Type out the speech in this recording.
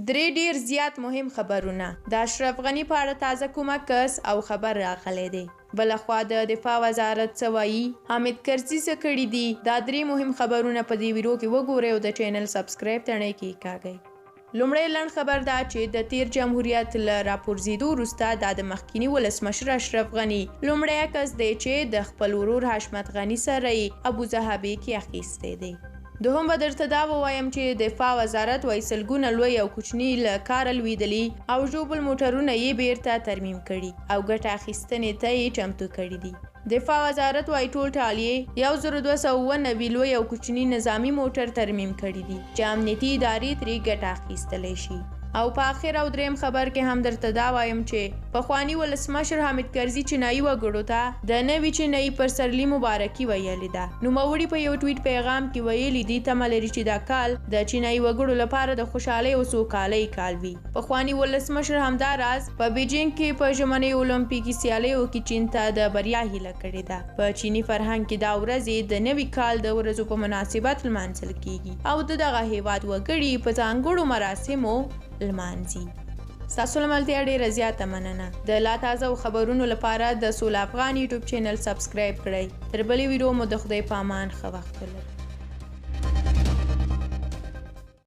درې ډیر زیات مهم خبرونه. د اشرف غني په اړه تازه کومه کس او خبر راغلی دی. بلخوا د دفاع وزارت څه وایي، حامد کرزي څه کړي دي، دا درې مهم خبرونه په دې ویډیو کې وګورئ او د چینل سبسکرایب تڼۍ کېکاږئ. لومړی لنډ خبر دا چې د تیر جمهوریت له راپرزیدو وروسته دا د مخکیني ولسمشر اشرف غني لومړی کس دی چې د خپل ورور حشمت غني سره یې ابوظهبي کې اخیستی دی. دوهم به درته دا ووایم چې دفاع وزارت وایي سلګونه لوی او کوچني له کاره لوېدلي او ژوبل موټرونه یې بیرته ترمیم کړي او ګټه اخیستنې ته یې چمتو کړي دي. دفاع وزارت وایي ټول ټال یې 1290 لوی او کوچني نظامي موټر ترمیم کړي دي چې امنیتي ادارې ترې ګټه اخیستلی شي. او په آخر او دریم خبر کې هم درته دا وایم چې پخواني ولسمشر حامد کرزي چینایي وګړو ته د نوي چینایي پسرلي مبارکي ویلې ده. نوموړي په یو ټویټ پیغام کې ویلي دي تمه لري چې دا کال د چینایي وګړو لپاره د خوشحالۍ او سوکالۍ کال وي. پخواني ولسمشر همداراز په بیجینګ کې په ژمنۍ اولمپیکي سیالیو کې چین ته د بریا هیله کړې ده. په چیني فرهنګ کې دا ورځې د نوي کال د ورځو په مناسبت لمانځل کیږي او دغه هیواد وګړي په ځانګړو مراسمو لمانځي. ستاسو له ملتیا ډېره زیاته مننه. د لا تازه خبرونو لپاره د سوله افغان یوټیوب چینل سبسکرایب کړئ. تر بلې ویډیو مو د خدای په امان ښه وخت ولرئ.